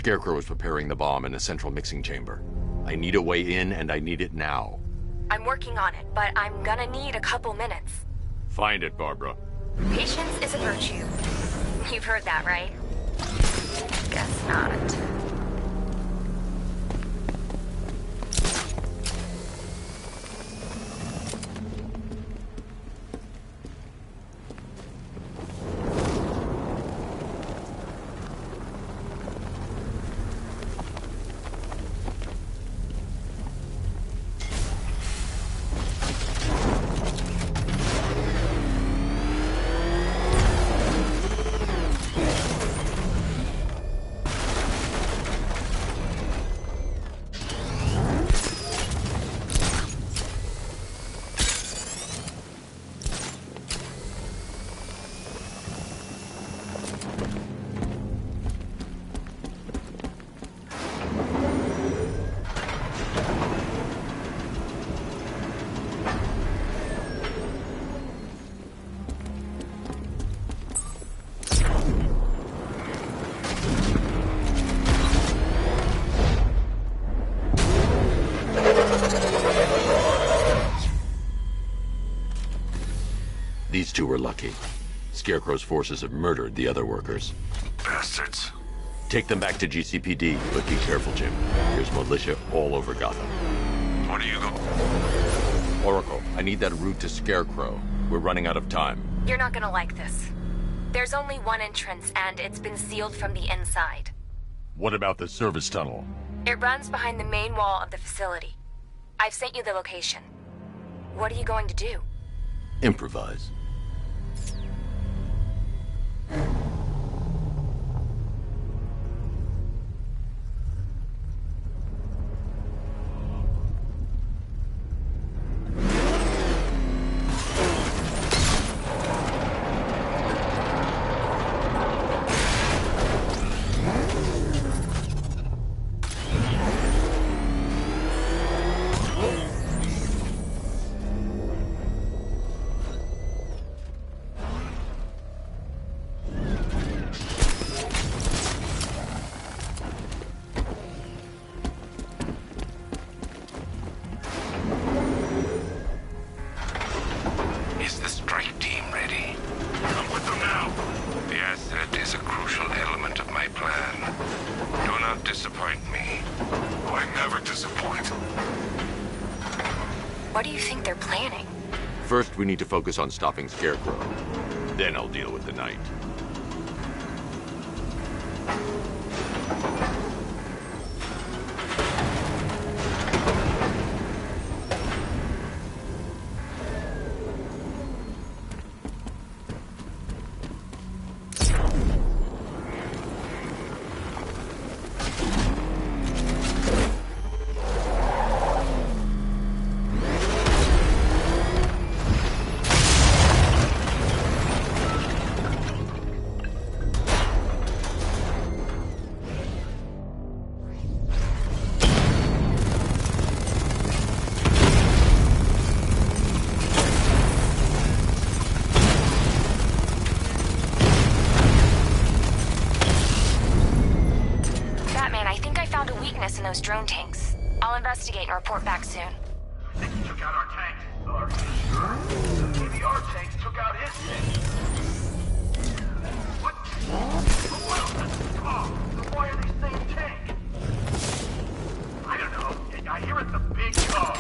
Scarecrow is preparing the bomb in a central mixing chamber. I need a way in, and I need it now. I'm working on it, but I'm gonna need a couple minutes. Find it, Barbara. Patience is a virtue. You've heard that, right? Guess not. These two were lucky. Scarecrow's forces have murdered the other workers. Bastards. Take them back to GCPD, but be careful, Jim. There's militia all over Gotham. What are you going... Oracle, I need that route to Scarecrow. We're running out of time. You're not gonna like this. There's only one entrance, and it's been sealed from the inside. What about the service tunnel? It runs behind the main wall of the facility. I've sent you the location. What are you going to do? Improvise. What do you think they're planning? First, we need to focus on stopping Scarecrow. Then I'll deal with the Knight. In those drone tanks. I'll investigate and report back soon. I think he took out our tanks. Are you sure? Maybe our tanks took out his tanks. What? Who else is this car? Why are they saying tank? I don't know. I hear it's a big car.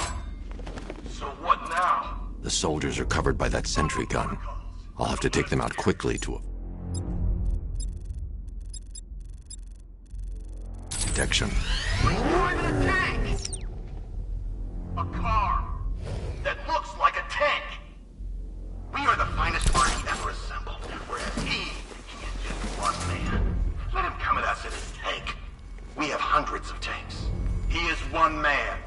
So what now? The soldiers are covered by that sentry gun. I'll have to take them out quickly to protection. Driving a tank! A car that looks like a tank! We are the finest army ever assembled, whereas he is just one man. Let him come at us in his tank. We have hundreds of tanks. He is one man.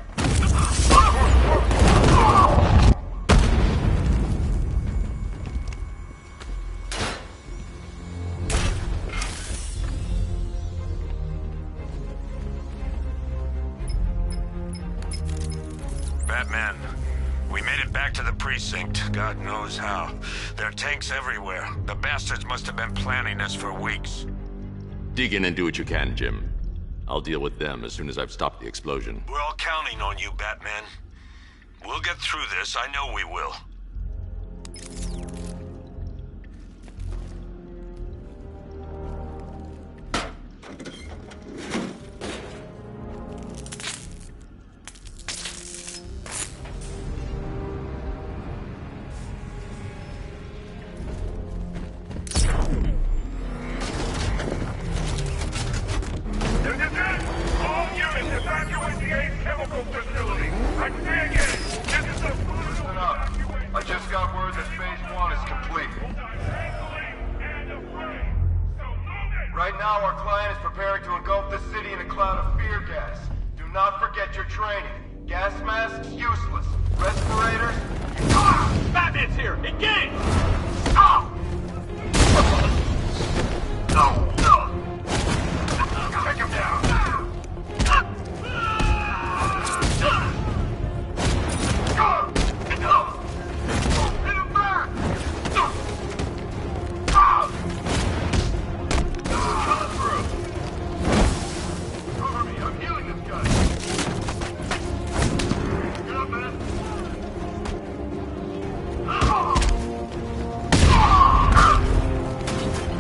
Batman, we made it back to the precinct. God knows how. There are tanks everywhere. The bastards must have been planning this for weeks. Dig in and do what you can, Jim. I'll deal with them as soon as I've stopped the explosion. We're all counting on you, Batman. We'll get through this, I know we will. Right now, our client is preparing to engulf the city in a cloud of fear gas. Do not forget your training. Gas masks, useless. Respirators... Ah! Batman's here! Engage! Ah! No! No! Take him down! Hit him back! Cover me, I'm healing this guy. Get up, man.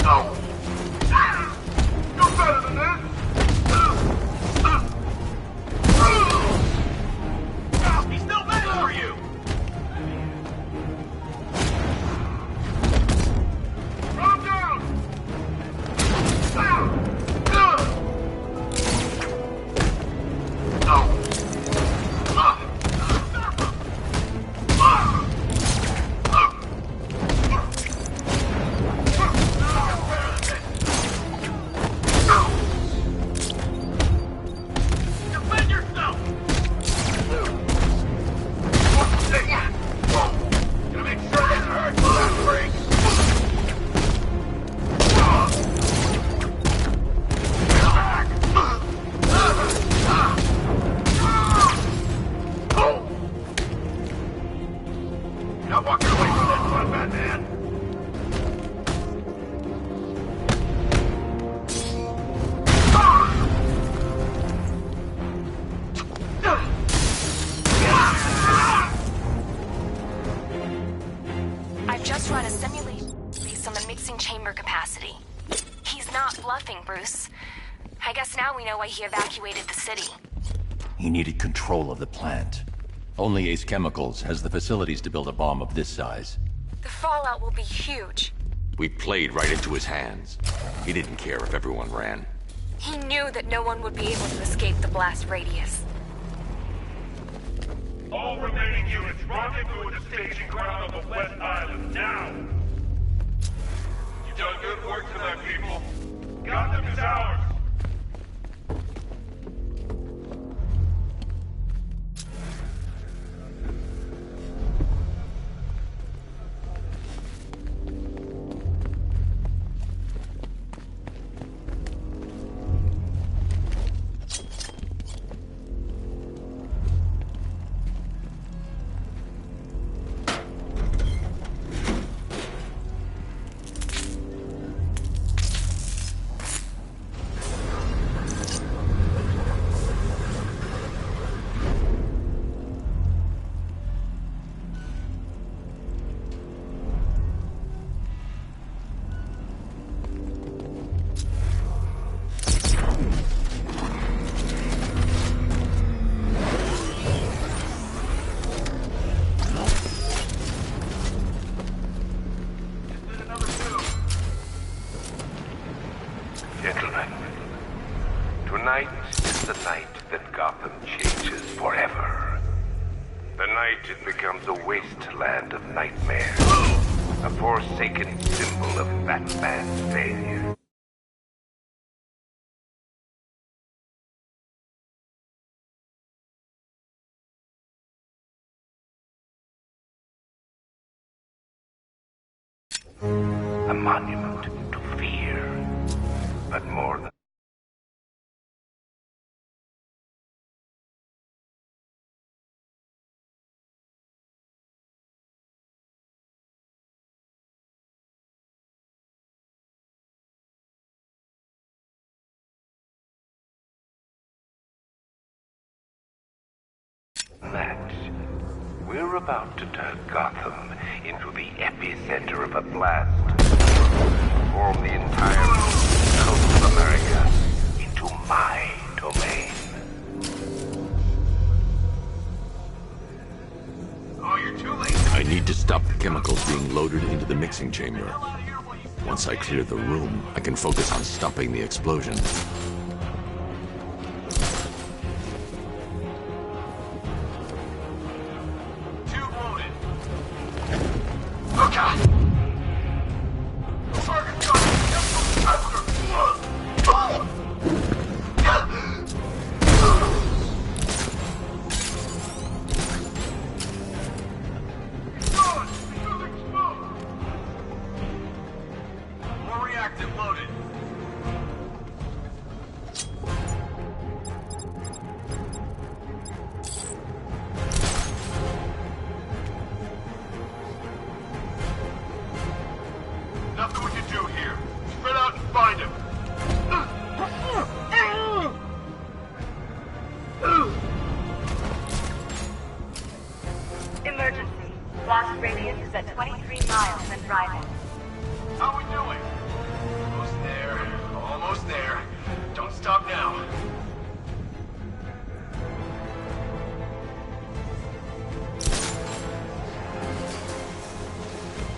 No. You're better than this. He's still better for you. Run him down. Defend yourself! Gonna make sure this hurts for that freak! You're not walking away from this one, Batman! I've just run a simulation based on the mixing chamber capacity. He's not bluffing, Bruce. I guess now we know why he evacuated the city. He needed control of the plant. Only Ace Chemicals has the facilities to build a bomb of this size. The fallout will be huge. We played right into his hands. He didn't care if everyone ran. He knew that no one would be able to escape the blast radius. All remaining units, rendezvous at the staging ground on the West Island, now! You've done good work tonight, people. Gotham is ours! Gentlemen, tonight is the night that Gotham changes forever. The night it becomes a wasteland of nightmares, a forsaken symbol of Batman's failure. A monument to fear, but more than We're about to turn Gotham into the epicenter of a blast. Form the entire coast of America into my domain. Oh, you're too late. I need to stop the chemicals being loaded into the mixing chamber. Once I clear the room, I can focus on stopping the explosion. Tube loaded. Oh, God! Target's got more reactive loaded. Nothing we can do here. Spread out and find him. Emergency. Blast radius is at 23 miles and driving. How we doing? Almost there. Almost there. Don't stop now.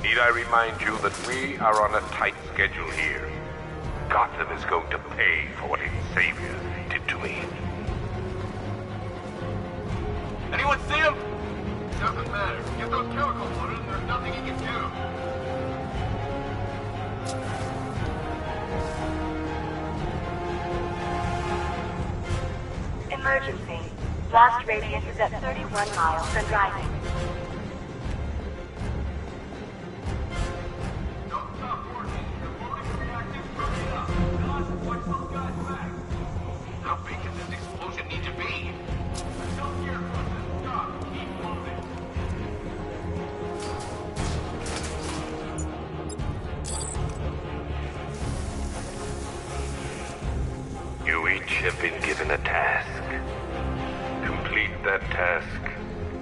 Need I remind you that we are on a tight schedule here? Gotham is going to pay for what its savior did to me. Anyone see him? Doesn't matter. Get those chemicals loaded and there's nothing he can do. Emergency. Blast radius is at 31 miles and driving. Don't stop working. You're loading the reactors. Hurry it up. Josh, watch those guys back. How big can this explosion need to be? Don't care, Clifton. Stop. Keep loading. You each have been given a task. Complete that task,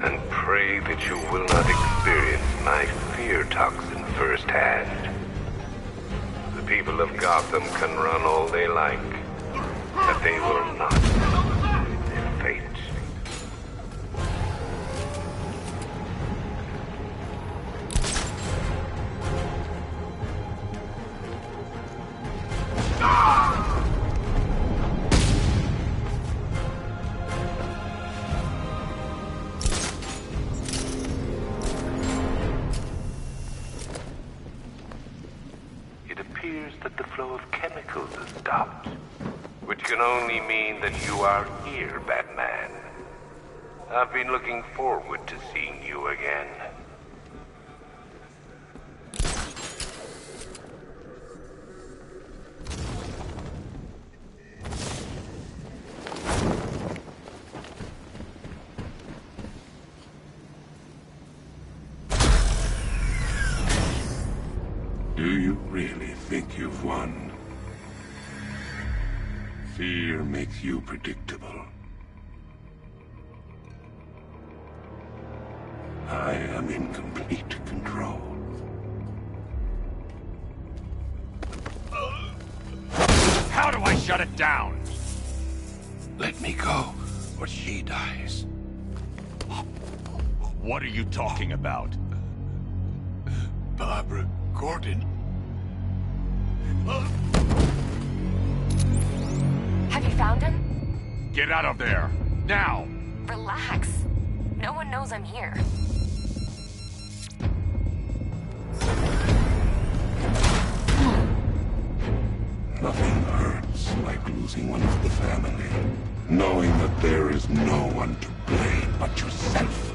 and pray that you will not experience my fear toxin firsthand. The people of Gotham can run all they like, but they will not decide their fate. It appears that the flow of chemicals has stopped, which can only mean that you are here, Batman. I've been looking forward to seeing you again. Do you really think you've won? Fear makes you predictable. I am in complete control. How do I shut it down? Let me go, or she dies. What are you talking about? Barbara Gordon. Have you found him? Get out of there! Now! Relax. No one knows I'm here. Nothing hurts like losing one of the family. Knowing that there is no one to blame but yourself.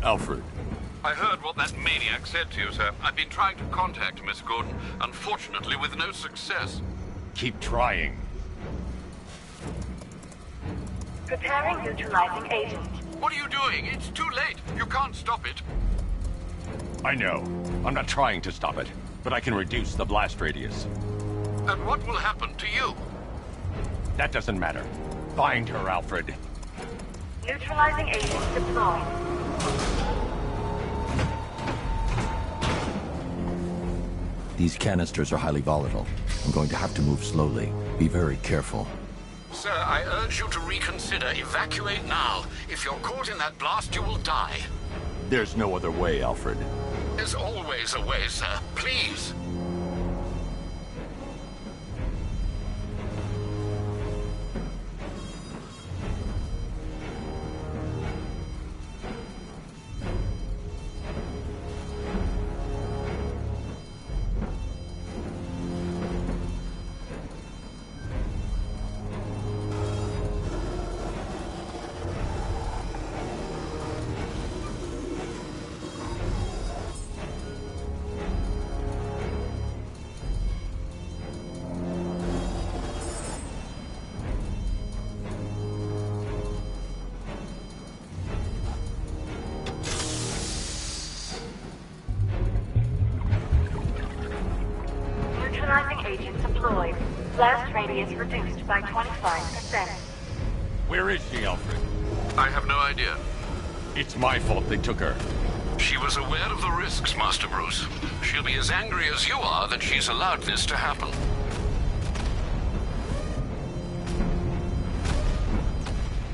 Alfred. I heard what that maniac said to you, sir. I've been trying to contact Miss Gordon, unfortunately with no success. Keep trying. Preparing neutralizing agent. What are you doing? It's too late. You can't stop it. I know. I'm not trying to stop it, but I can reduce the blast radius. And what will happen to you? That doesn't matter. Find her, Alfred. Neutralizing agent deployed. These canisters are highly volatile. I'm going to have to move slowly. Be very careful. Sir, I urge you to reconsider. Evacuate now. If you're caught in that blast, you will die. There's no other way, Alfred. There's always a way, sir. Please. Agent deployed. Blast radius reduced by 25%. Where is she, Alfred? I have no idea. It's my fault they took her. She was aware of the risks, Master Bruce. She'll be as angry as you are that she's allowed this to happen.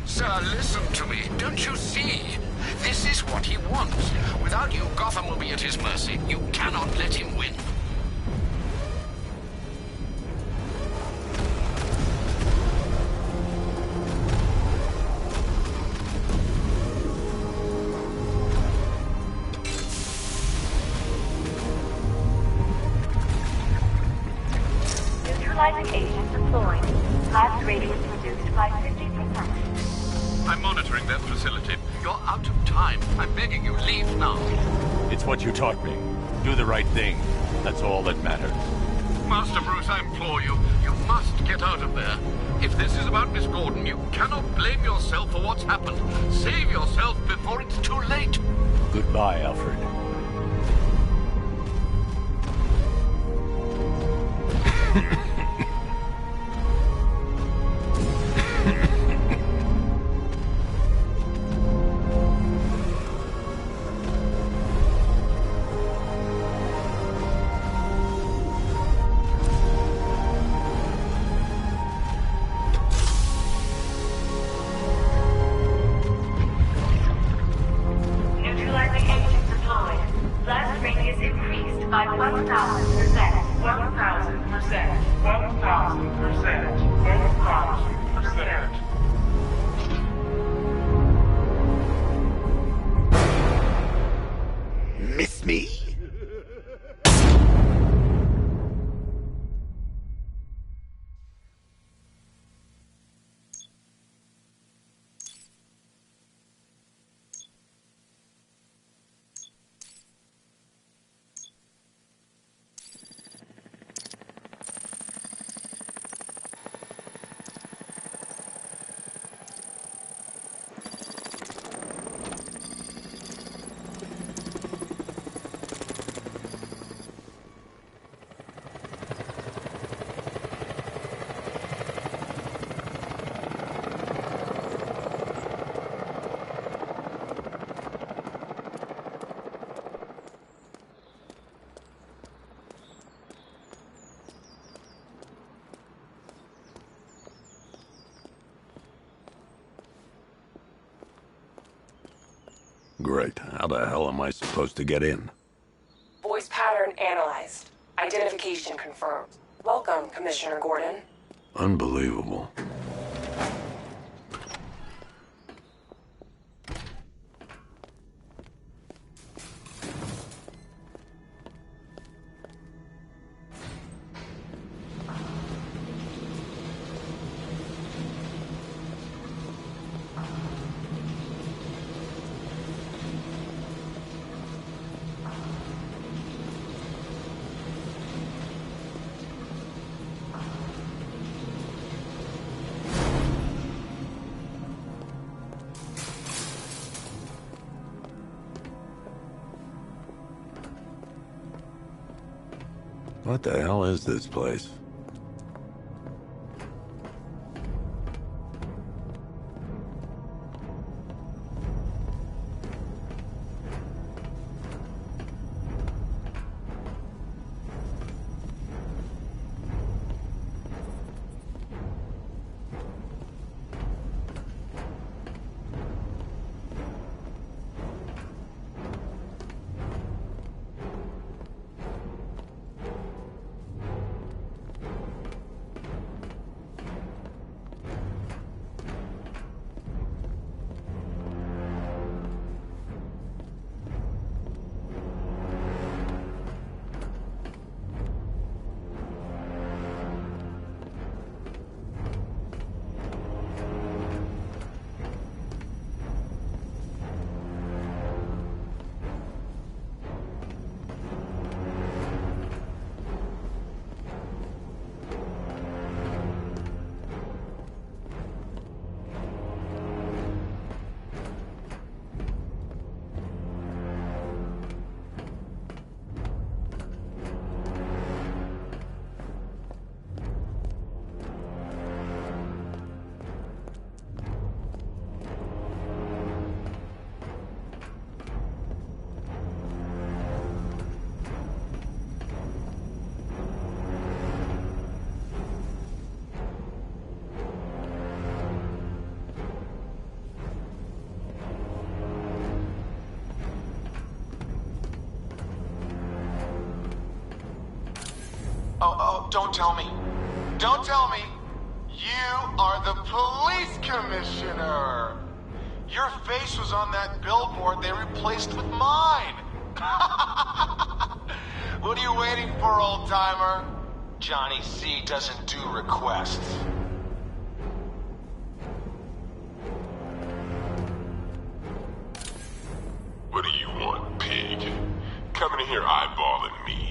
Sir, listen to me. Don't you see? This is what he wants. Without you, Gotham will be at his mercy. You cannot let him win. Neutralizing agent deployed. Blast radius reduced by 50%. I'm monitoring that facility. You're out of time. I'm begging you, leave now. It's what you taught me. Do the right thing. That's all that matters. Master Bruce, I implore you, you must get out of there. If this is about Miss Gordon, you cannot blame yourself for what's happened. Save yourself before it's too late. Goodbye, Alfred. Neutralizing agent deployed. Blast radius increased by 1,000%. 1,000%. 1,000%. 1,000%. Miss me? Great. How the hell am I supposed to get in? Voice pattern analyzed. Identification confirmed. Welcome, Commissioner Gordon. Unbelievable. What the hell is this place? Oh, don't tell me. Don't tell me. You are the police commissioner. Your face was on that billboard they replaced with mine. What are you waiting for, old-timer? Johnny C doesn't do requests. What do you want, pig? Coming in here eyeballing me.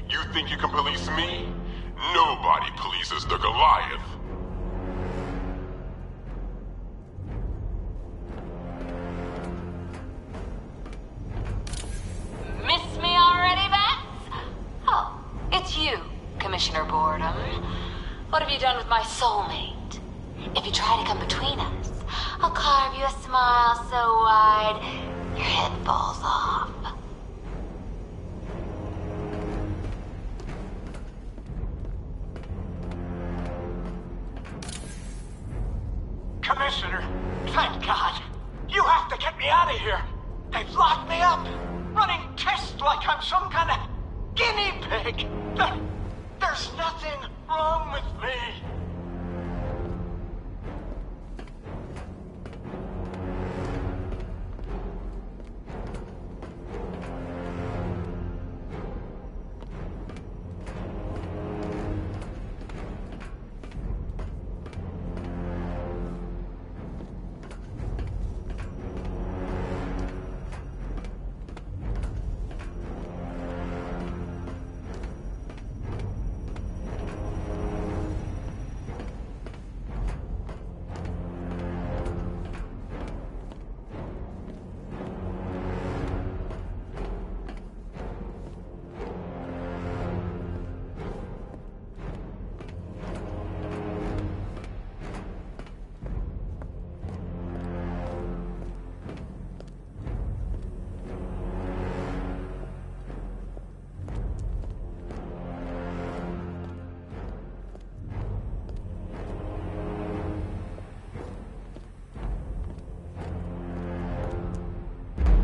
You think you can police me? Nobody polices the Goliath. Miss me already, Bats? Oh, it's you, Commissioner Boredom. What have you done with my soulmate? If you try to come between us, I'll carve you a smile so wide, your head falls off. Commissioner, thank God. You have to get me out of here. They've locked me up, running tests like I'm some kind of guinea pig. There's nothing wrong with me.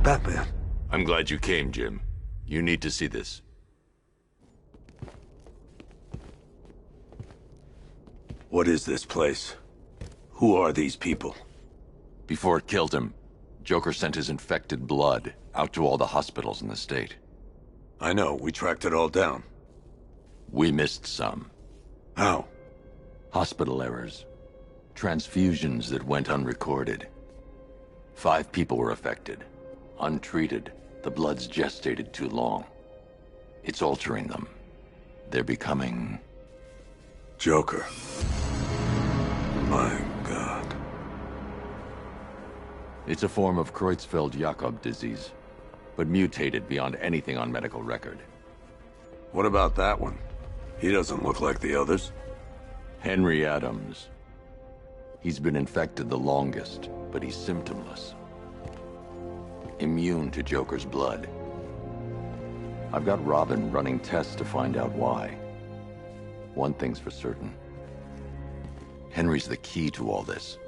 Batman. I'm glad you came, Jim. You need to see this. What is this place? Who are these people? Before it killed him, Joker sent his infected blood out to all the hospitals in the state. I know, we tracked it all down. We missed some. How? Hospital errors. Transfusions that went unrecorded. 5 people were affected. Untreated, the blood's gestated too long. It's altering them. They're becoming... Joker. My God. It's a form of Creutzfeldt-Jakob disease, but mutated beyond anything on medical record. What about that one? He doesn't look like the others. Henry Adams. He's been infected the longest, but he's symptomless. Immune to Joker's blood. I've got Robin running tests to find out why. One thing's for certain. Henry's the key to all this.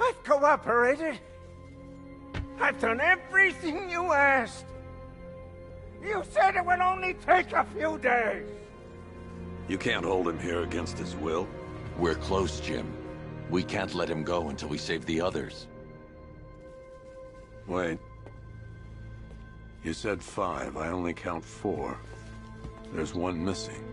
I've cooperated. I've done everything you asked. You said it would only take a few days. You can't hold him here against his will. We're close, Jim. We can't let him go until we save the others. Wait. You said 5. I only count 4. There's one missing.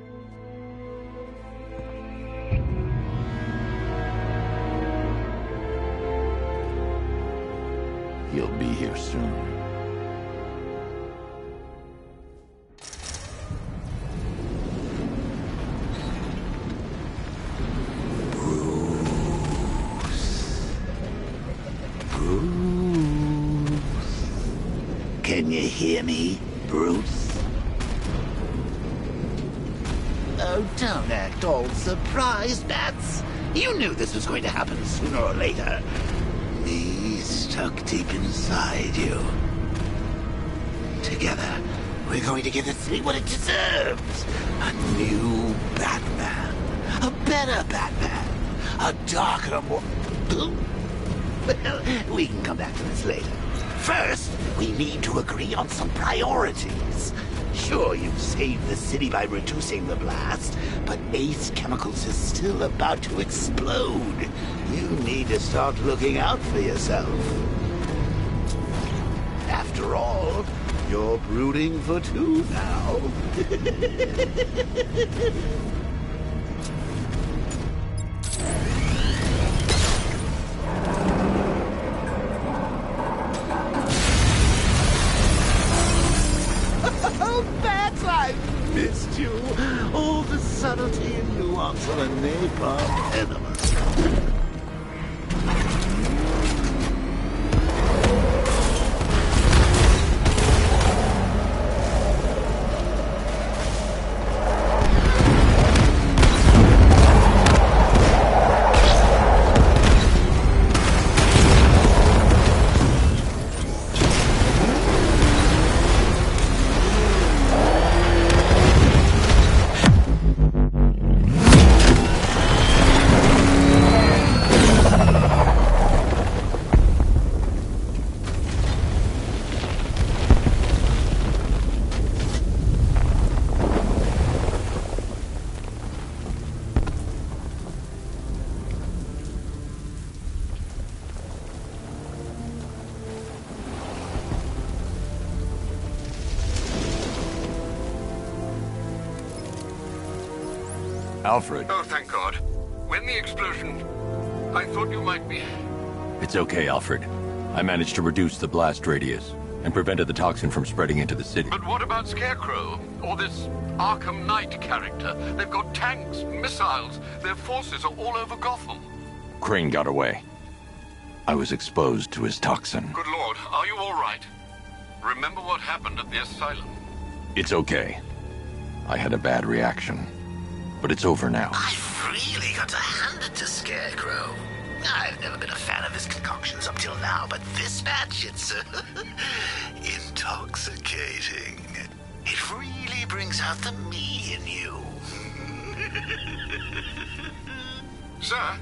He'll be here soon. Can you hear me, Bruce? Oh, don't act all surprised, Bats. You knew this was going to happen sooner or later. Me stuck deep inside you. Together, we're going to give the city what it deserves. A new Batman. A better Batman. A darker, more... Well, we can come back to this later. First, we need to agree on some priorities. Sure, you've saved the city by reducing the blast, but Ace Chemicals is still about to explode. You need to start looking out for yourself. After all, you're brooding for 2 now. Missed you. All the subtlety and nuance of a napalm enema. Alfred. Oh, thank God. When the explosion... I thought you might be... It's okay, Alfred. I managed to reduce the blast radius and prevented the toxin from spreading into the city. But what about Scarecrow? Or this Arkham Knight character? They've got tanks, missiles. Their forces are all over Gotham. Crane got away. I was exposed to his toxin. Good Lord, are you all right? Remember what happened at the asylum? It's okay. I had a bad reaction. But it's over now. I've really got to hand it to Scarecrow. I've never been a fan of his concoctions up till now, but this batch, it's intoxicating. It really brings out the me in you. Sir,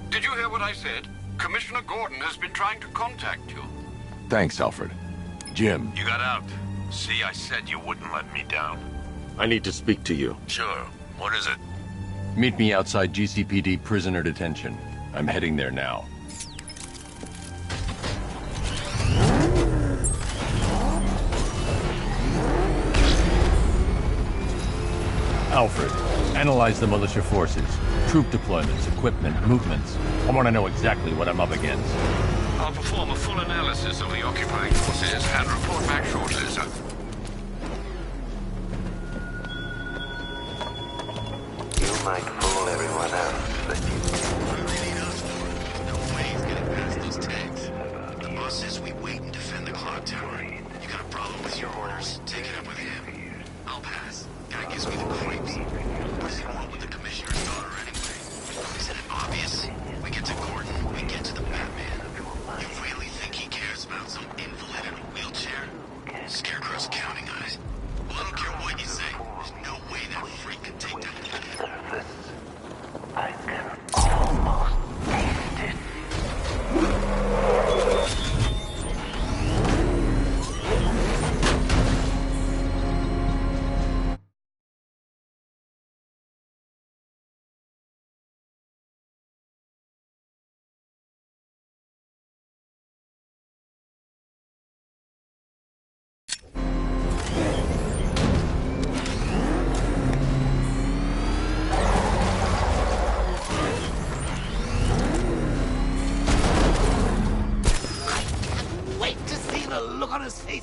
did you hear what I said? Commissioner Gordon has been trying to contact you. Thanks, Alfred. Jim. You got out. See, I said you wouldn't let me down. I need to speak to you. Sure. What is it? Meet me outside GCPD prisoner detention. I'm heading there now. Alfred, analyze the militia forces, troop deployments, equipment, movements. I want to know exactly what I'm up against. I'll perform a full analysis of the occupying forces and report back shortly, sir. You might fool everyone else, but you No way he's getting past those tanks. The boss says we wait and defend the clock tower. You got a problem with your orders? Take it up with him. I'll pass. Guy gives me the creeps.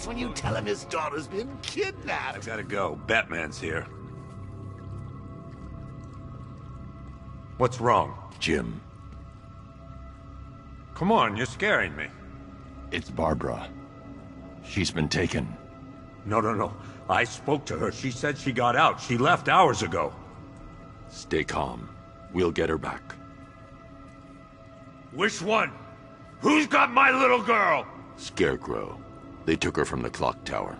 face when you tell him his daughter's been kidnapped. I've gotta go. Batman's here. What's wrong? Jim. Come on, you're scaring me. It's Barbara. She's been taken. No. I spoke to her. She said she got out. She left hours ago. Stay calm. We'll get her back. Which one? Who's got my little girl? Scarecrow. They took her from the clock tower.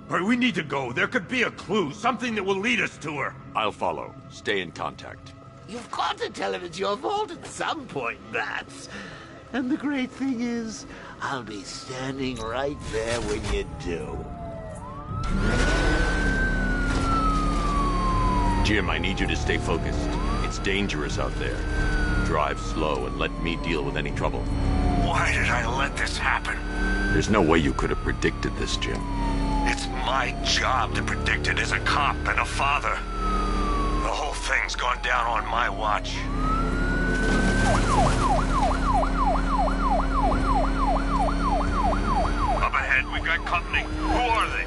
All right, we need to go. There could be a clue, something that will lead us to her. I'll follow. Stay in contact. You've got to tell him it's your fault at some point, Bats. And the great thing is, I'll be standing right there when you do. Jim, I need you to stay focused. It's dangerous out there. Drive slow and let me deal with any trouble. Why did I let this happen? There's no way you could have predicted this, Jim. It's my job to predict it as a cop and a father. The whole thing's gone down on my watch. Up ahead, we've got company. Who are they?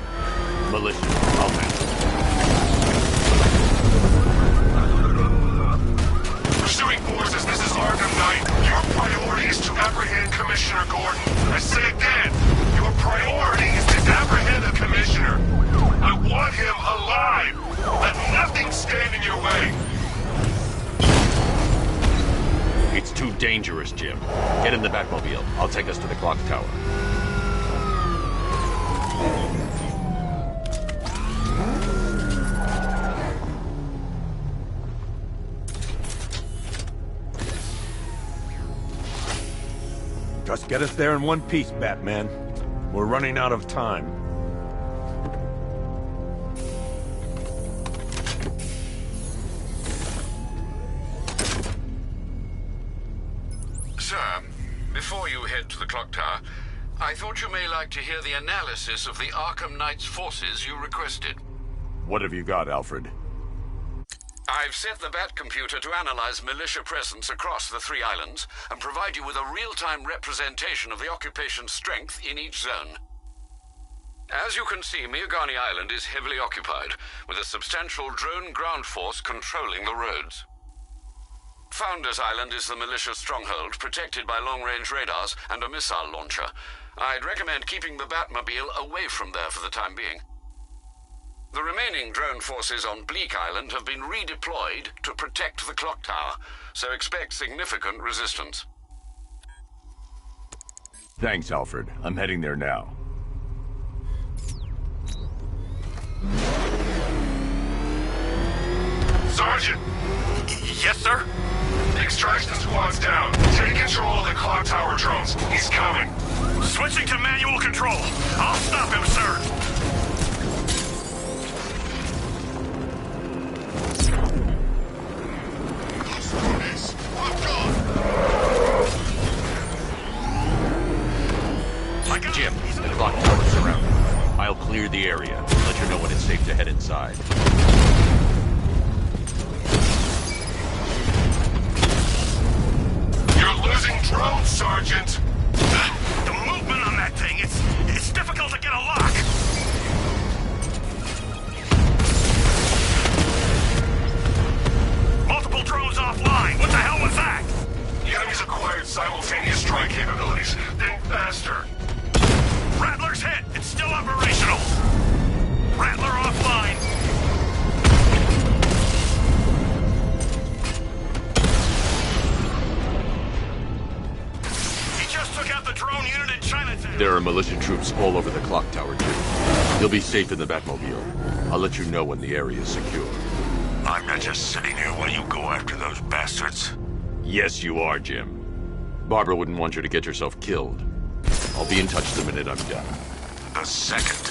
Militia. I'll handle it. Pursuing forces, this is Arkham Knight. Your priority is to apprehend Commissioner Gordon. I say again, your priority is to apprehend the Commissioner. I want him alive. Let nothing stand in your way. It's too dangerous, Jim. Get in the Batmobile. I'll take us to the clock tower. Just get us there in one piece, Batman. We're running out of time. Sir, before you head to the clock tower, I thought you may like to hear the analysis of the Arkham Knight's forces you requested. What have you got, Alfred? I've set the Bat computer to analyze militia presence across the 3 islands and provide you with a real-time representation of the occupation's strength in each zone. As you can see, Miagani Island is heavily occupied, with a substantial drone ground force controlling the roads. Founders Island is the militia stronghold, protected by long-range radars and a missile launcher. I'd recommend keeping the Batmobile away from there for the time being. The remaining drone forces on Bleak Island have been redeployed to protect the clock tower, so expect significant resistance. Thanks, Alfred. I'm heading there now. Sergeant! Yes, sir? Extraction squad's down. Take control of the clock tower drones. He's coming. Switching to manual control. I'll stop him, sir. Jim, the clock tower's surrounded. I'll clear the area. Let you know when it's safe to head inside. You're losing drones, Sergeant. The movement on that thing, it's difficult to get a lock. Multiple drones offline. What the hell was that? The enemy's acquired simultaneous strike capabilities. Think faster. Rattler's hit. It's still operational. Rattler offline. He just took out the drone unit in Chinatown. There are militia troops all over the clock tower, too. You'll be safe in the Batmobile. I'll let you know when the area is secure. I'm not just sitting here while you go after those bastards. Yes, you are, Jim. Barbara wouldn't want you to get yourself killed. I'll be in touch the minute I'm done. The second.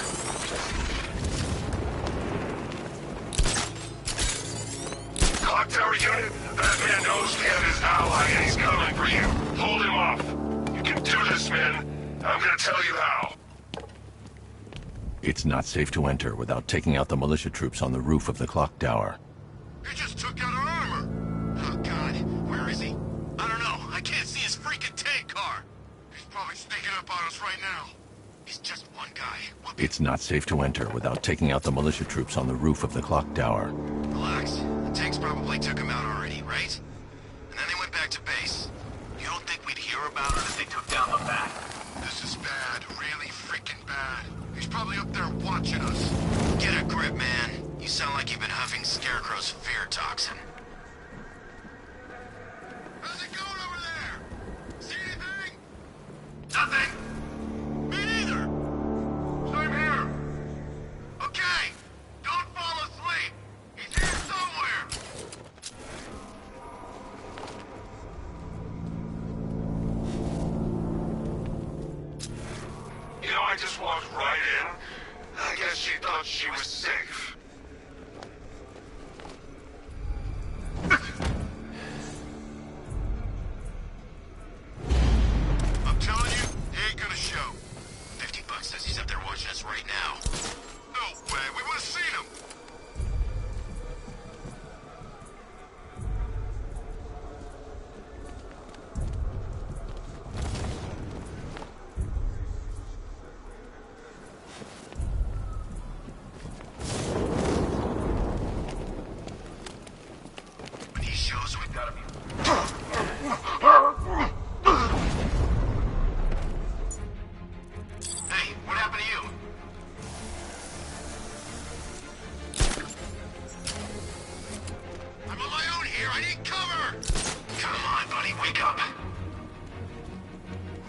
Clock tower unit, Batman knows we have his ally and he's coming for you. Hold him off. You can do this, man. I'm gonna tell you how. It's not safe to enter without taking out the militia troops on the roof of the clock tower. He just took out our armor. Oh, God. Where is he? I don't know. I can't see his freaking tank car. He's probably sneaking up on us right now. He's just one guy. It's not safe to enter without taking out the militia troops on the roof of the clock tower. Relax. The tanks probably took him out already, right? And then they went back to base. You don't think we'd hear about it if they took down the bat? This is bad. Really freaking bad. He's probably up there watching us. Get a grip, man. You sound like you've been huffing Scarecrow's fear toxin. How's it going over there? See anything? Nothing. Me neither. Same here. Okay. Don't fall asleep. He's here somewhere. You know, I just walked right in. I guess she thought she was safe. I'm telling you, he ain't gonna show. $50 says he's up there watching us right now. No way, we would've seen him. When he shows, we gotta be... Hey, what happened to you? I'm on my own here. I need cover. Come on, buddy. Wake up.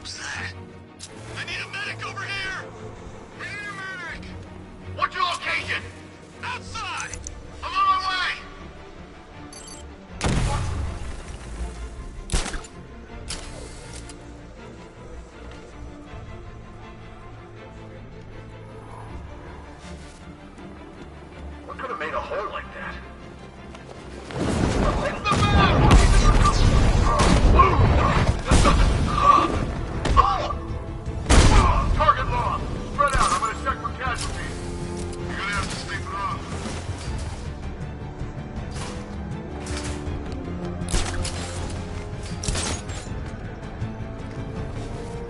Who's that? I need a medic over here. We need a medic. What's your location? Outside. I'm on my way. What could have made a hole like that? Target lost. Spread out. I'm gonna check for casualties. You're gonna have to sleep it off.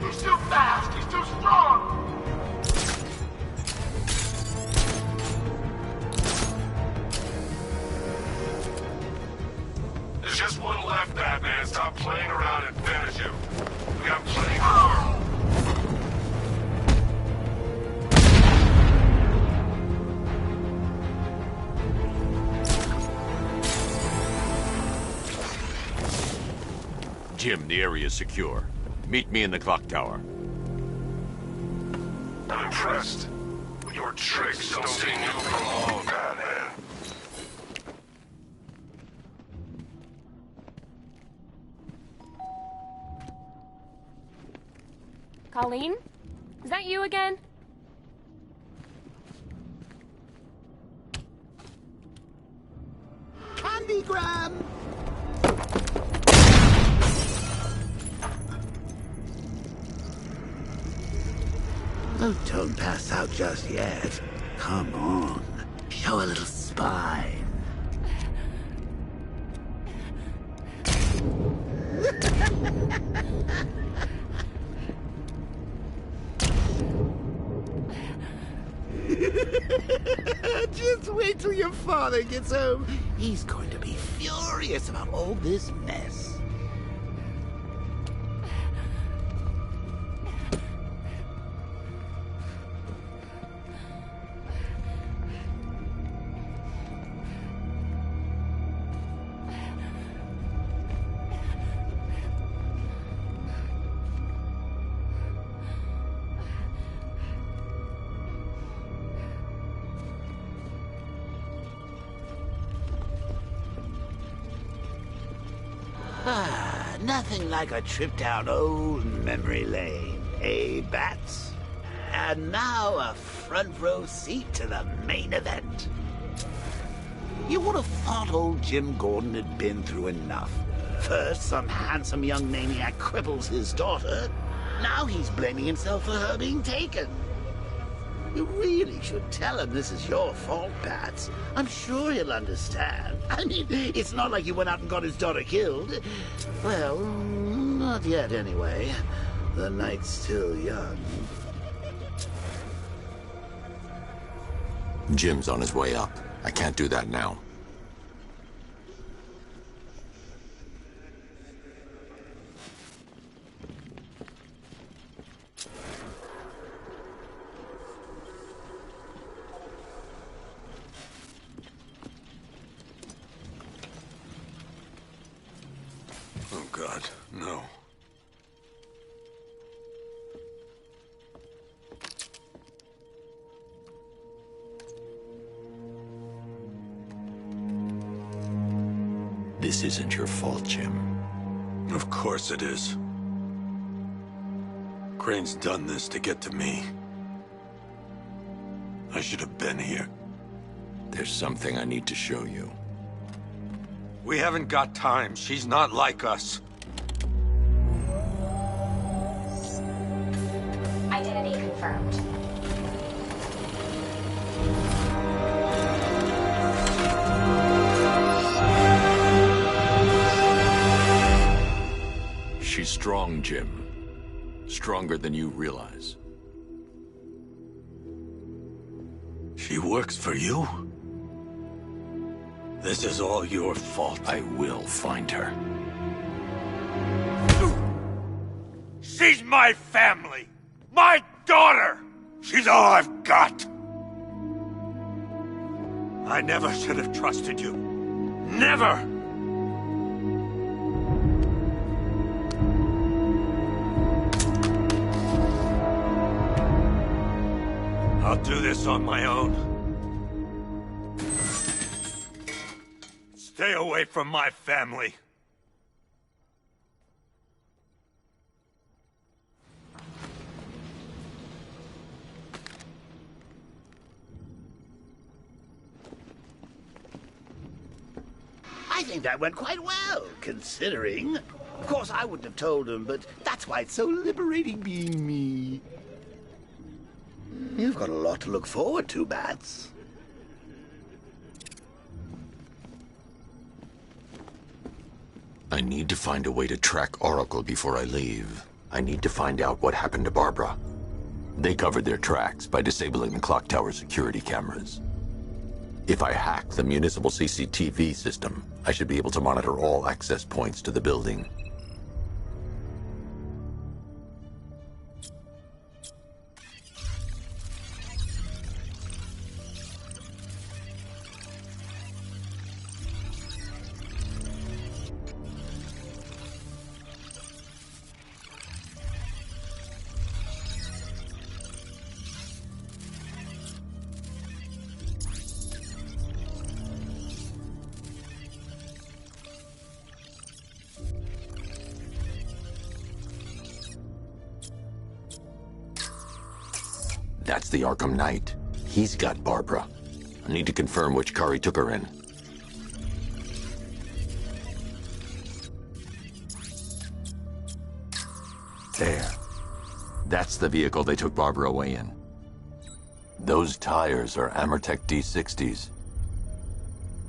He's too fast! He's too strong! There's just one left, Batman. Stop playing around and finish him. We got plenty more. Jim, the area is secure. Meet me in the clock tower. I'm impressed. But your tricks don't seem new from all, Batman. Colleen? Is that you again? Candygram! Oh, don't pass out just yet. Come on. Show a little spine. Just wait till your father gets home. He's going to be furious about all this mess. Nothing like a trip down old memory lane, eh, Bats? And now a front row seat to the main event. You would have thought old Jim Gordon had been through enough. First, some handsome young maniac cripples his daughter. Now he's blaming himself for her being taken. You really should tell him this is your fault, Bats. I'm sure he'll understand. I mean, it's not like you went out and got his daughter killed. Well, not yet, anyway. The night's still young. Jim's on his way up. I can't do that now. Oh, God, no. This isn't your fault, Jim. Of course it is. Crane's done this to get to me. I should have been here. There's something I need to show you. We haven't got time. She's not like us. Identity confirmed. She's strong, Jim. Stronger than you realize. She works for you? This is all your fault. I will find her. She's my family! My daughter! She's all I've got! I never should have trusted you. Never! I'll do this on my own. Stay away from my family. I think that went quite well, considering. Of course, I wouldn't have told him, but that's why it's so liberating being me. You've got a lot to look forward to, Bats. I need to find a way to track Oracle before I leave. I need to find out what happened to Barbara. They covered their tracks by disabling the clock tower security cameras. If I hack the municipal CCTV system, I should be able to monitor all access points to the building. That's the Arkham Knight. He's got Barbara. I need to confirm which car he took her in. There. That's the vehicle they took Barbara away in. Those tires are Amertech D60s.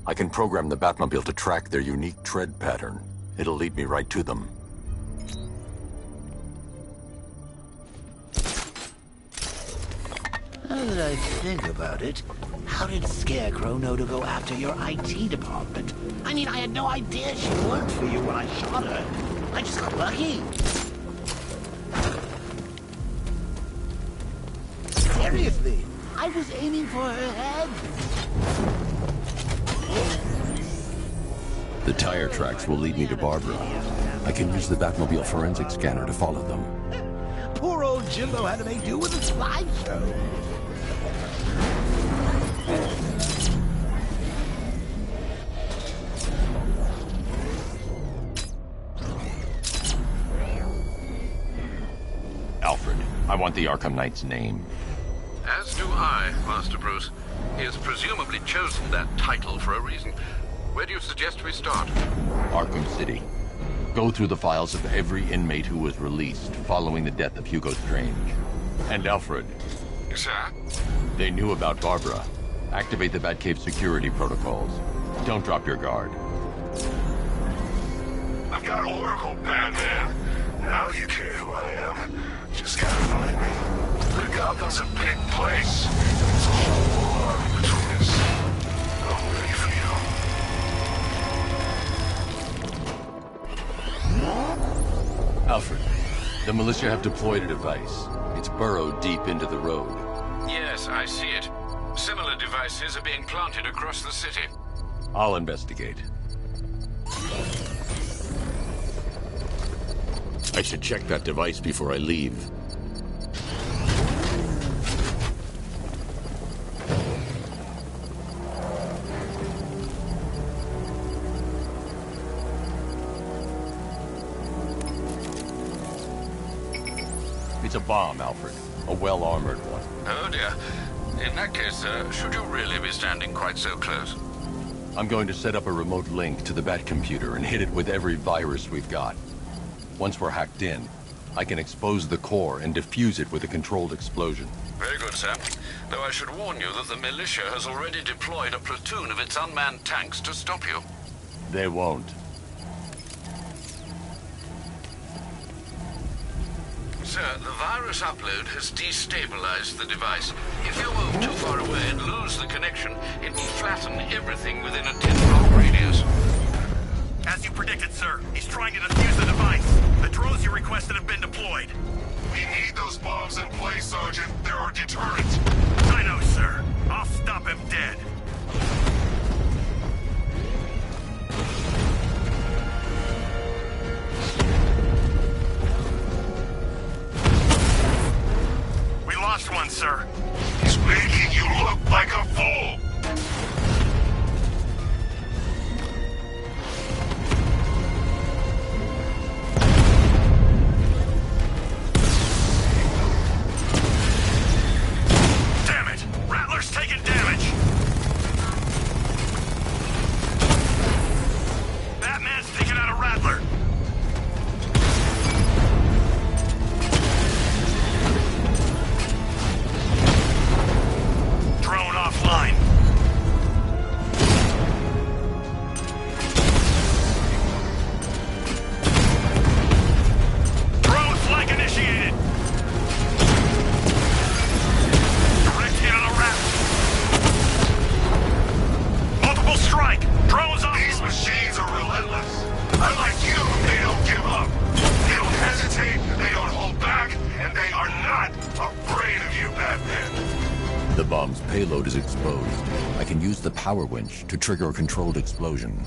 I can program the Batmobile to track their unique tread pattern. It'll lead me right to them. Now that I think about it, how did Scarecrow know to go after your IT department? I mean, I had no idea she worked for you when I shot her. I just got lucky. Seriously, I was aiming for her head. The tire tracks will lead me to Barbara. I can use the Batmobile forensic scanner to follow them. Poor old Jimbo had to make do with a slideshow. Alfred, I want the Arkham Knight's name. As do I, Master Bruce. He has presumably chosen that title for a reason. Where do you suggest we start? Arkham City. Go through the files of every inmate who was released following the death of Hugo Strange. And Alfred. Sir? They knew about Barbara. Activate the Batcave security protocols. Don't drop your guard. I've got Oracle, Batman. Now you care who I am. Just gotta find me. The Gotham's a big place. It's a whole army between us. I'm ready for you. Alfred, the militia have deployed a device. It's burrowed deep into the road. Yes, I see it. Similar devices are being planted across the city. I'll investigate. I should check that device before I leave. It's a bomb, Alfred. A well-armored one. Oh dear. In that case, should you really be standing quite so close? I'm going to set up a remote link to the Bat computer and hit it with every virus we've got. Once we're hacked in, I can expose the core and defuse it with a controlled explosion. Very good, sir. Though I should warn you that the militia has already deployed a platoon of its unmanned tanks to stop you. They won't. Sir, the virus upload has destabilized the device. If you move too far away and lose the connection, it will flatten everything within a 10-block radius. As you predicted, sir, he's trying to defuse the device. The drones you requested have been deployed. We need those bombs in place, Sergeant. They're our deterrent. I know, sir. I'll stop him dead. We lost one, sir. He's making you look like a fool. Taking damage! Batman's taking out a Rattler! Drone offline. Drone flag initiated! Direct hit on a Rattler! Strike! Drones on! These machines are relentless. Unlike you, they don't give up. They don't hesitate, they don't hold back, and they are not afraid of you, Batman. The bomb's payload is exposed. I can use the power winch to trigger a controlled explosion.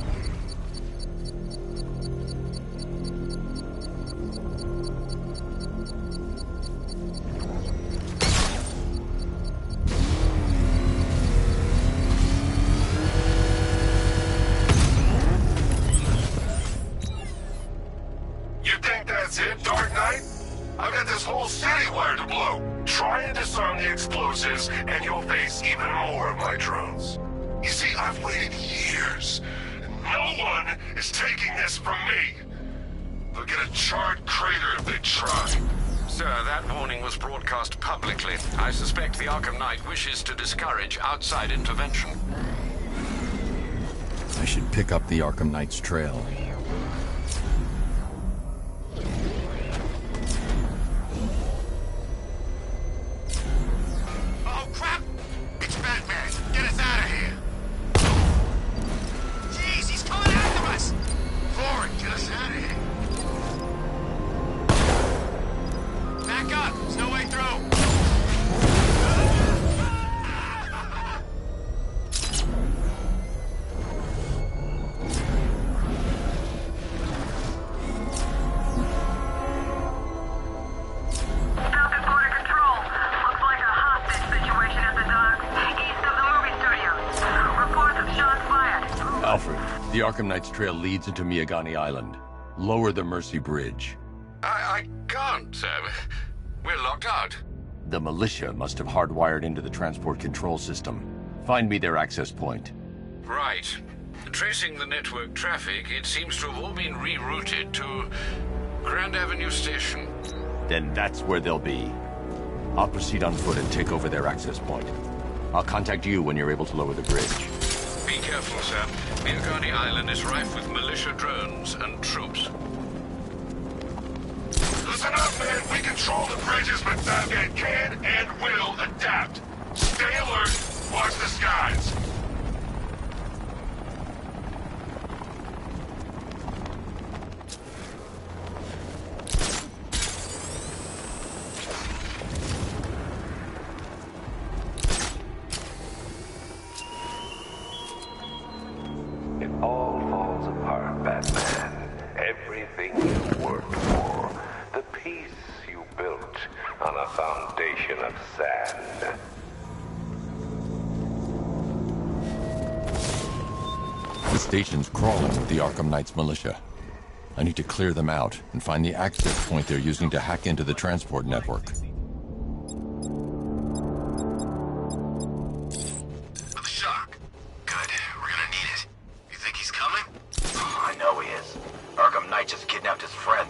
And you'll face even more of my drones. You see, I've waited years. And no one is taking this from me. They'll get a charred crater if they try. Sir, that warning was broadcast publicly. I suspect the Arkham Knight wishes to discourage outside intervention. I should pick up the Arkham Knight's trail. The Arkham Knight's trail leads into Miagani Island. Lower the Mercy Bridge. I can't, sir. We're locked out. The militia must have hardwired into the transport control system. Find me their access point. Right. Tracing the network traffic, it seems to have all been rerouted to Grand Avenue Station. Then that's where they'll be. I'll proceed on foot and take over their access point. I'll contact you when you're able to lower the bridge. Be careful, sir. Miagani Island is rife with militia drones and troops. Listen up, man. We control the bridges, but Batman can and will adapt. Stay alert. Watch the guys! It all falls apart, Batman. Everything you worked for. The peace you built on a foundation of sand. The station's crawling with the Arkham Knight's militia. I need to clear them out and find the access point they're using to hack into the transport network. For the shock. Good. We're gonna need it. You think he's coming? I know he is. Arkham Knight just kidnapped his friend.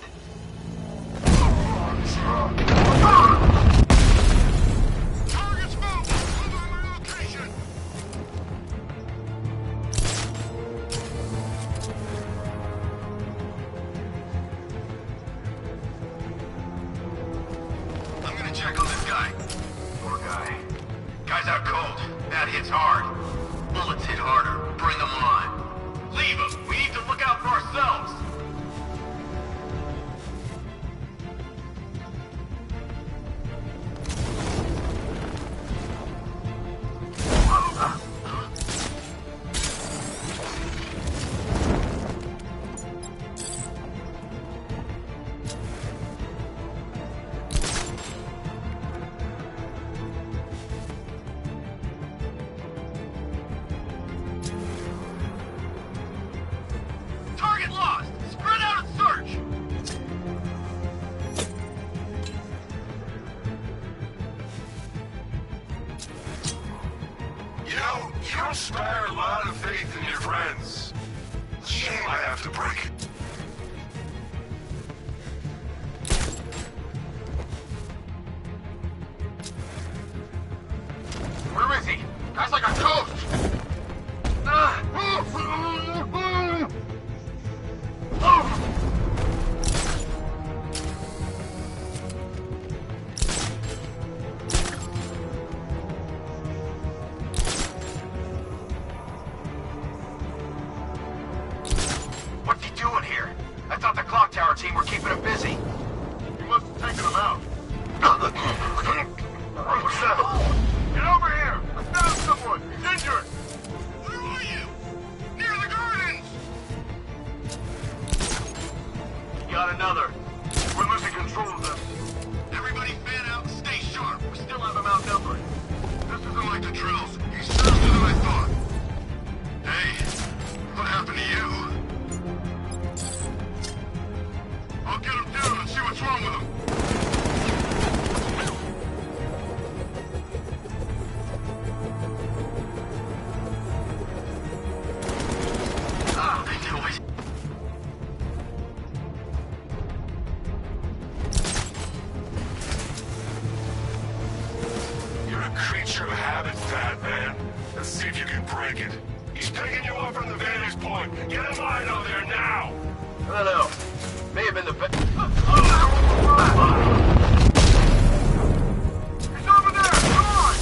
Target's moved! Move on my location! I'm gonna check on this guy. Poor guy. Guy's out cold. That hits hard. Bullets hit harder. Bring them on. Leave him. We need to look out for ourselves. Target lost! Spread out and search! You know, you inspire a lot of faith in your friends. Shame I have to break it. Where is he? Guy's like a ghost! What's he doing here? I thought the clock tower team were keeping him busy. You must have taken him out. What's that? Get over here! I found someone! He's injured! Where are you? Near the gardens! Got another. We're losing control of them. Everybody fan out and stay sharp. We still have them outnumbered. This isn't like the drills. He's faster than I thought. Hey, what happened to you? I'll get him down and see what's wrong with him. I knew it. You're a creature of habit, Batman. Let's see if you can break it. He's picking you up from the vantage point. Get him out of there now! I don't know. May have been the best. He's over there! Come on!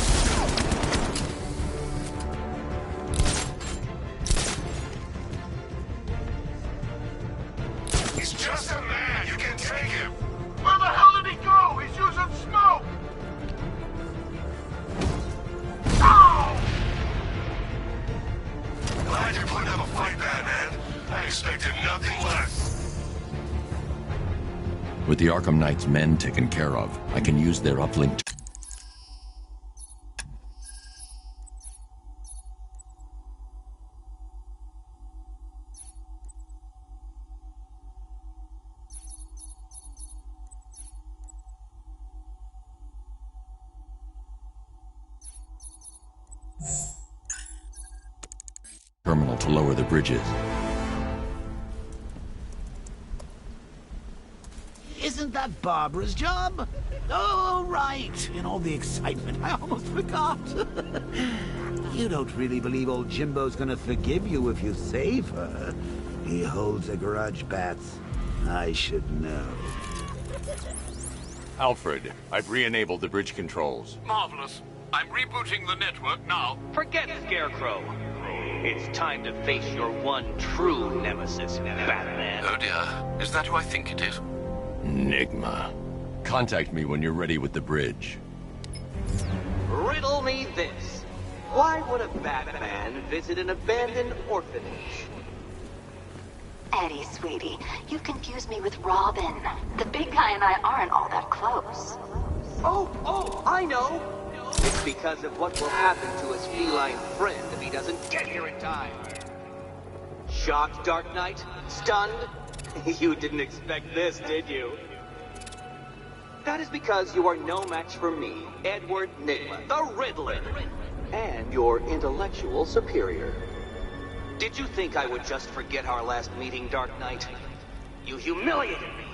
He's just a man. You can take him. Where the hell did he go? He's using smoke! Glad you're putting up a fight, Batman. I expected nothing less. With the Arkham Knight's men taken care of, I can use their uplink terminal to lower the bridges. Isn't that Barbara's job? Oh, right. In all the excitement, I almost forgot. You don't really believe old Jimbo's gonna forgive you if you save her. He holds a grudge, Bats. I should know. Alfred, I've re-enabled the bridge controls. Marvelous. I'm rebooting the network now. Forget Scarecrow. It's time to face your one true nemesis, Batman. Oh dear. Is that who I think it is? Enigma. Contact me when you're ready with the bridge. Riddle me this. Why would a Batman visit an abandoned orphanage? Eddie, sweetie, you confused me with Robin. The big guy and I aren't all that close. Oh, I know! It's because of what will happen to his feline friend if he doesn't get here in time. Shocked, Dark Knight? Stunned? You didn't expect this, did you? That is because you are no match for me, Edward Nigma, the Riddler, and your intellectual superior. Did you think I would just forget our last meeting, Dark Knight? You humiliated me.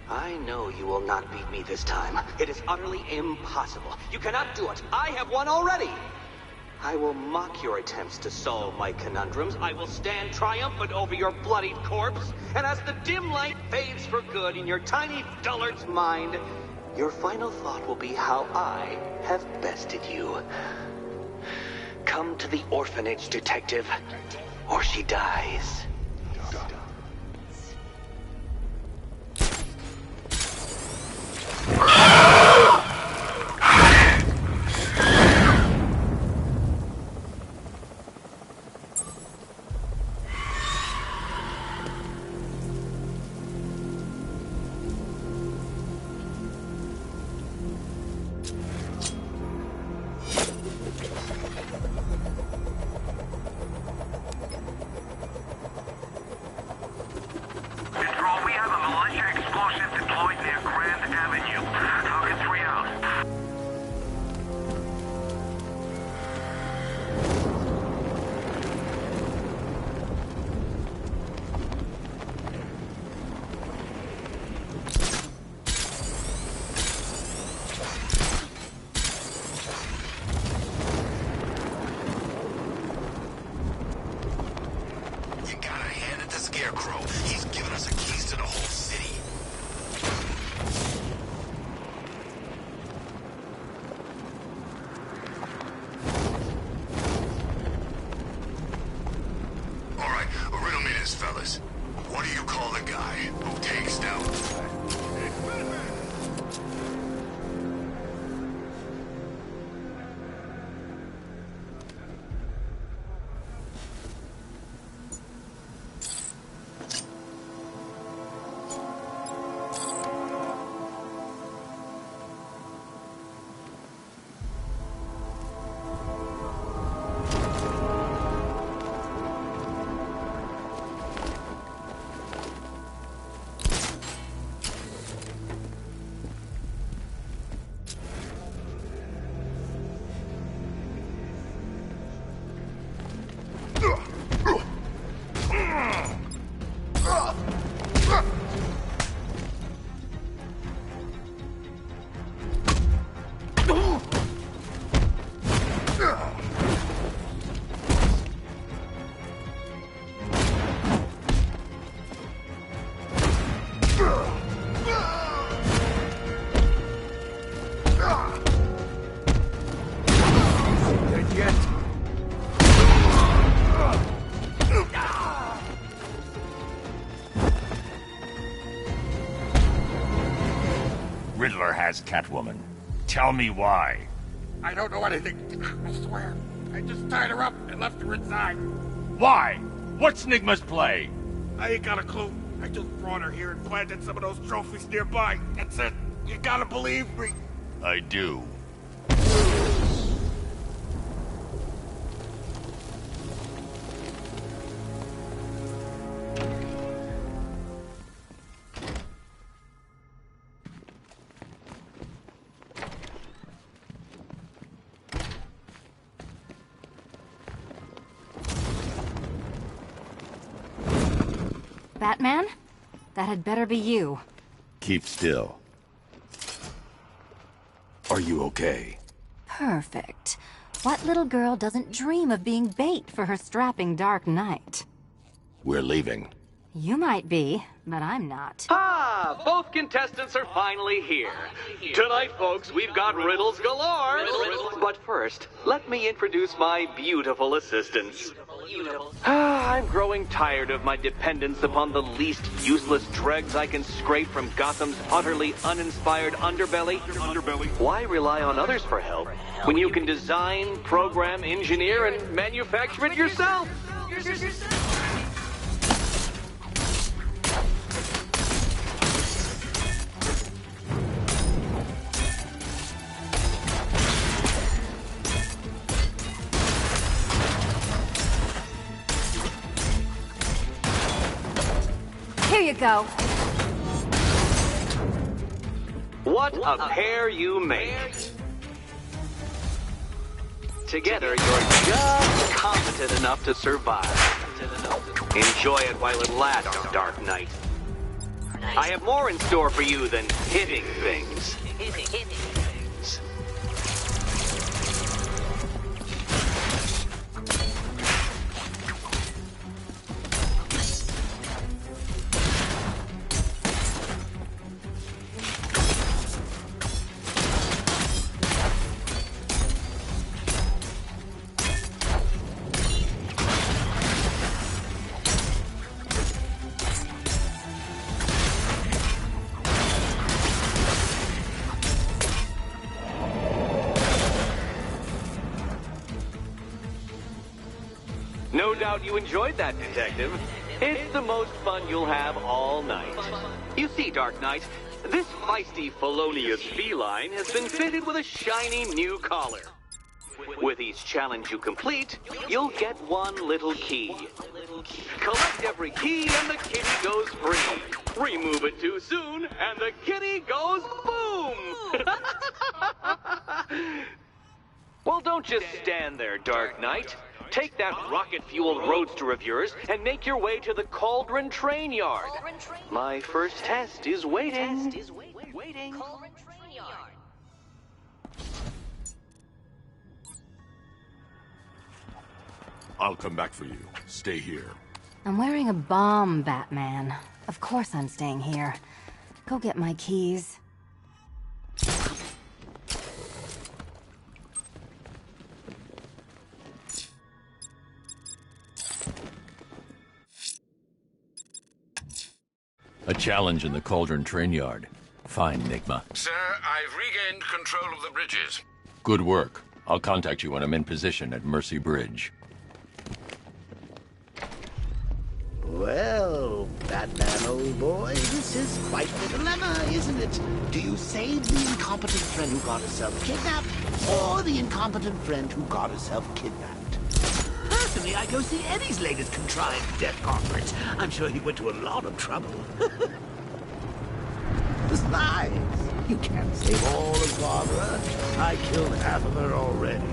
I know you will not beat me this time. It is utterly impossible. You cannot do it. I have won already. I will mock your attempts to solve my conundrums. I will stand triumphant over your bloodied corpse. And as the dim light fades for good in your tiny dullard's mind, your final thought will be how I have bested you. Come to the orphanage, detective, or she dies. Riddler has Catwoman. Tell me why. I don't know anything. I swear. I just tied her up and left her inside. Why? What's Nigma's play? I ain't got a clue. I just brought her here and planted some of those trophies nearby. That's it. You gotta believe me. I do. Batman? That had better be you. Keep still. Are you okay? Perfect. What little girl doesn't dream of being bait for her strapping Dark Knight? We're leaving. You might be, but I'm not. Ah! Both contestants are finally here. Tonight, folks, we've got riddles galore. But first, let me introduce my beautiful assistants. I'm growing tired of my dependence upon the least useless dregs I can scrape from Gotham's utterly uninspired underbelly. Why rely on others for help when you can design, program, engineer, and manufacture it yourself? Here you go. What a pair you make. Together, you're just competent enough to survive. Enjoy it while it lasts, Dark Knight. I have more in store for you than hitting things. No doubt you enjoyed that, Detective. It's the most fun you'll have all night. You see, Dark Knight, this feisty, felonious feline has been fitted with a shiny new collar. With each challenge you complete, you'll get one little key. Collect every key and the kitty goes free. Remove it too soon and the kitty goes boom! Well, don't just stand there, Dark Knight. Take that rocket-fueled roadster of yours and make your way to the Cauldron Train Yard. My first test is waiting. I'll come back for you. Stay here. I'm wearing a bomb, Batman. Of course I'm staying here. Go get my keys. A challenge in the Cauldron Train Yard. Fine, Nigma. Sir, I've regained control of the bridges. Good work. I'll contact you when I'm in position at Mercy Bridge. Well, Batman, old boy, this is quite the dilemma, isn't it? Do you save the incompetent friend who got herself kidnapped, or the incompetent friend who got herself kidnapped? Personally, I go see Eddie's latest contrived death conference. I'm sure he went to a lot of trouble. Besides, you can't save all of Barbara. I killed half of her already.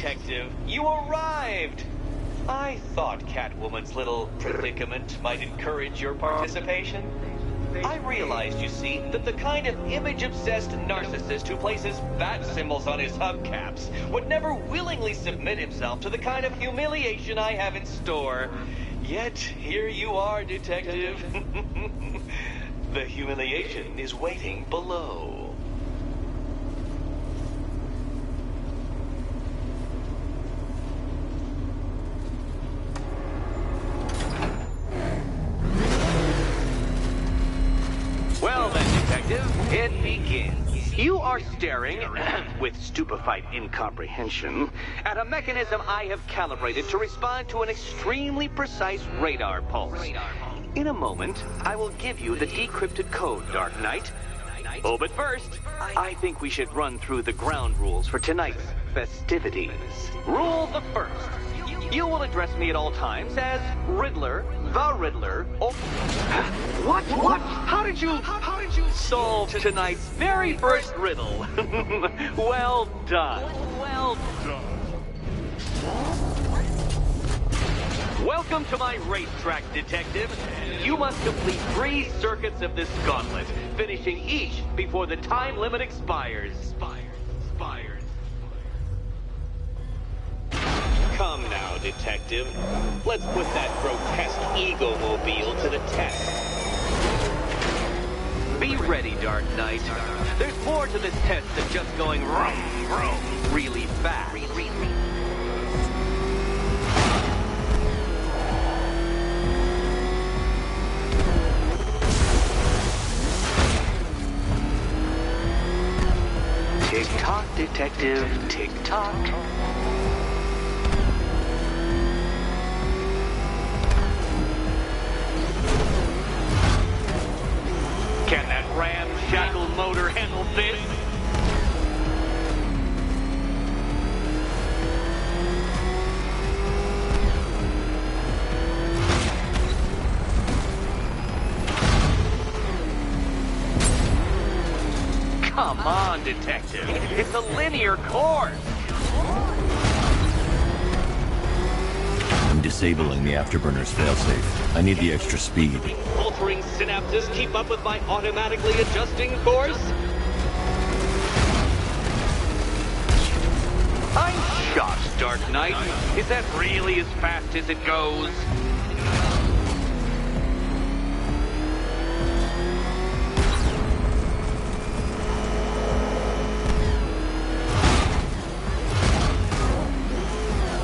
Detective. You arrived! I thought Catwoman's little predicament might encourage your participation. I realized, you see, that the kind of image-obsessed narcissist who places bat symbols on his hubcaps would never willingly submit himself to the kind of humiliation I have in store. Yet, here you are, Detective. The humiliation is waiting below. Well then, Detective, it begins. You are staring, with stupefied incomprehension, at a mechanism I have calibrated to respond to an extremely precise radar pulse. In a moment, I will give you the decrypted code, Dark Knight. Oh, but first, I think we should run through the ground rules for tonight's festivities. Rule the first. You will address me at all times as Riddler, the Riddler, or... What? How did you solve tonight's very first riddle? Well done. Welcome to my racetrack, Detective. You must complete 3 circuits of this gauntlet, finishing each before the time limit expires. Come now, Detective. Let's put that grotesque ego-mobile to the test. Be ready, Dark Knight. There's more to this test than just going really fast. Tick-tock, Detective, tick-tock. Can that ramshackle motor handle this? Come on, Detective. It's a linear course. I'm disabling the afterburner's failsafe. I need the extra speed. Altering synapses keep up with my automatically adjusting course? I'm shocked, Dark Knight. Is that really as fast as it goes?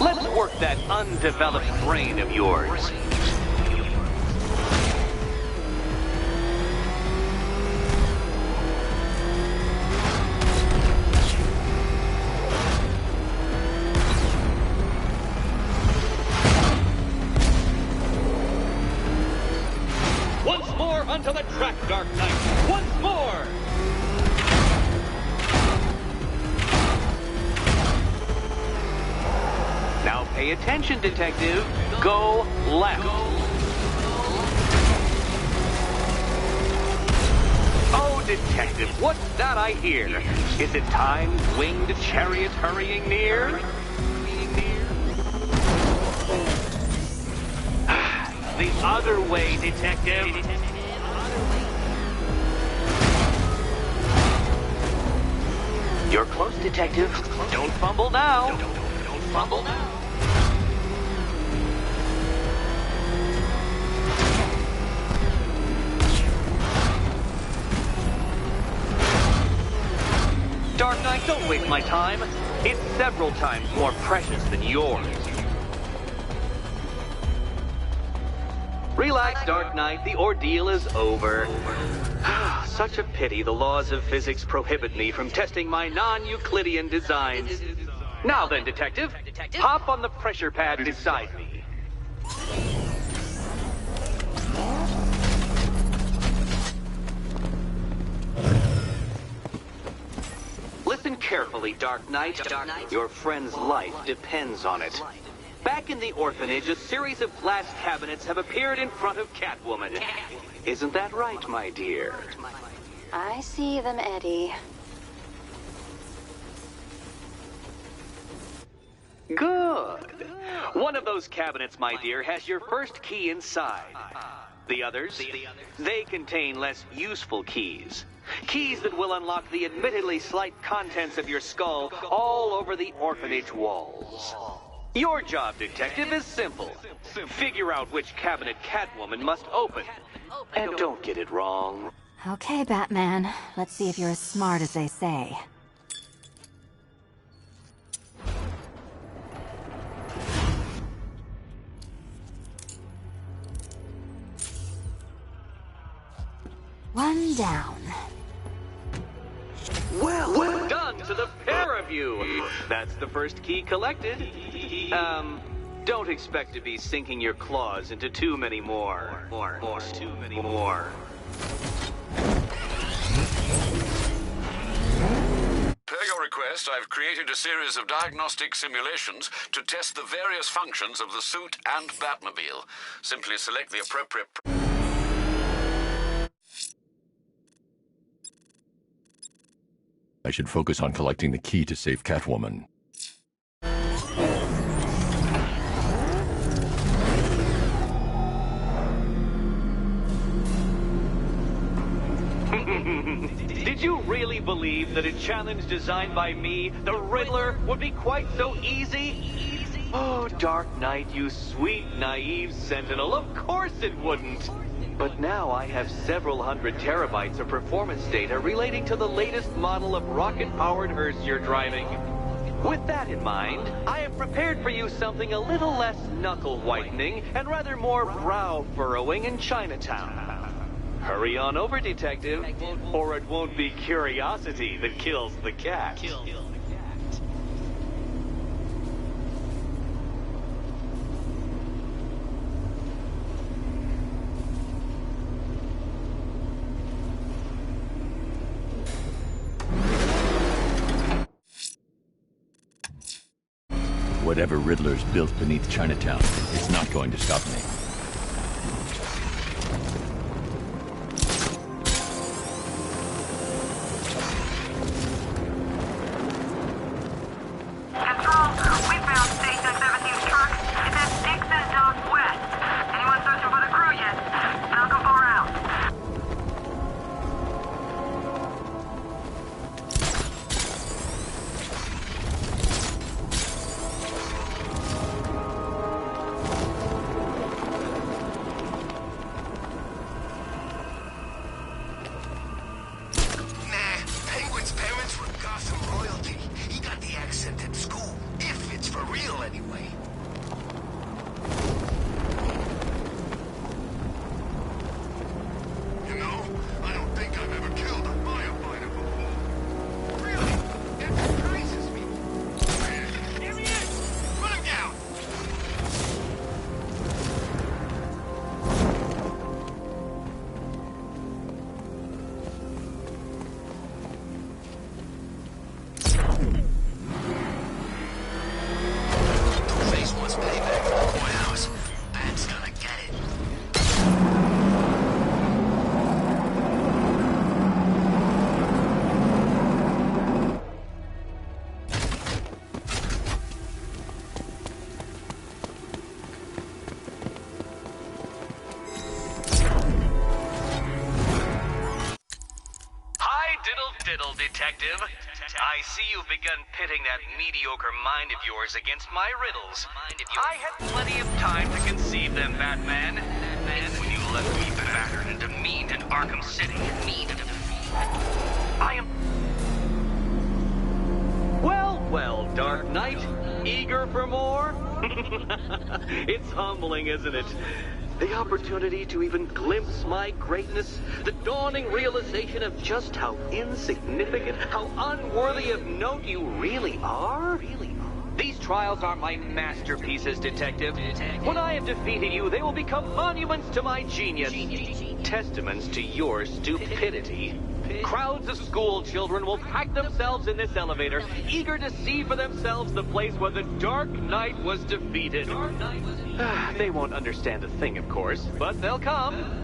Let's work that undeveloped brain of yours. Once more onto the track, Dark Knight. Once more! Now pay attention, Detective. Go left. Oh, Detective, what's that I hear? Is it time's winged chariot hurrying near? The other way, Detective. You're close, Detective. Don't fumble now. Don't fumble now. Dark Knight, don't waste my time. It's several times more precious than yours. Relax, Dark Knight. The ordeal is over. Such a pity the laws of physics prohibit me from testing my non-Euclidean designs. Now then, Detective, hop on the pressure pad beside me. Listen carefully, Dark Knight. Your friend's life depends on it. Back in the orphanage, a series of glass cabinets have appeared in front of Catwoman. Isn't that right, my dear? I see them, Eddie. Good. One of those cabinets, my dear, has your first key inside. The others, they contain less useful keys. Keys that will unlock the admittedly slight contents of your skull all over the orphanage walls. Your job, detective, is simple. Figure out which cabinet Catwoman must open. And don't get it wrong. Okay, Batman. Let's see if you're as smart as they say. One down. Well done to the pair of you. That's the first key collected. Don't expect to be sinking your claws into too many more. Too many more. Per your request, I've created a series of diagnostic simulations to test the various functions of the suit and Batmobile. Simply select the appropriate... I should focus on collecting the key to save Catwoman. Did you really believe that a challenge designed by me, the Riddler, would be quite so easy? Oh, Dark Knight, you sweet, naive sentinel, of course it wouldn't. But now I have several hundred terabytes of performance data relating to the latest model of rocket-powered hearse you're driving. With that in mind, I have prepared for you something a little less knuckle-whitening and rather more brow-furrowing in Chinatown. Hurry on over, detective, or it won't be curiosity that kills the cat. Whatever Riddler's built beneath Chinatown, it's not going to stop me. Detective, I see you've begun pitting that mediocre mind of yours against my riddles. I had plenty of time to conceive them, Batman. When you left me battered and demeaned in Arkham City, I am... Well, Dark Knight, eager for more? It's humbling, isn't it? The opportunity to even glimpse my greatness, the dawning realization of just how insignificant, how unworthy of note you really are? These trials are my masterpieces, Detective. When I have defeated you, they will become monuments to my genius, testaments to your stupidity. Crowds of school children will pack themselves in this elevator, eager to see for themselves the place where the Dark Knight was defeated. They won't understand a thing, of course, but they'll come.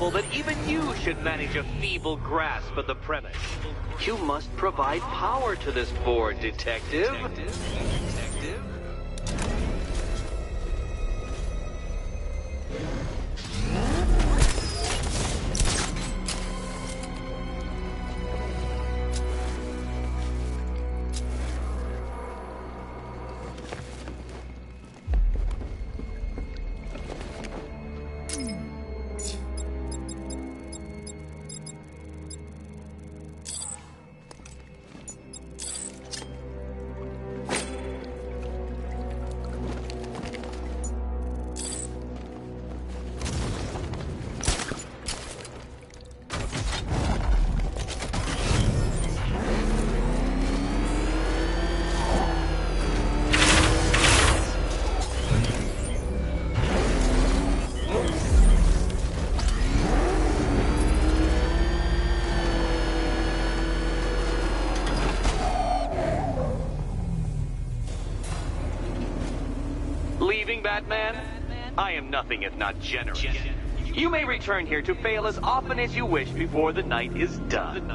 unbelievable that even you should manage a feeble grasp of the premise. You must provide power to this board, Detective. Batman? I am nothing if not generous. You may return here to fail as often as you wish before the night is done.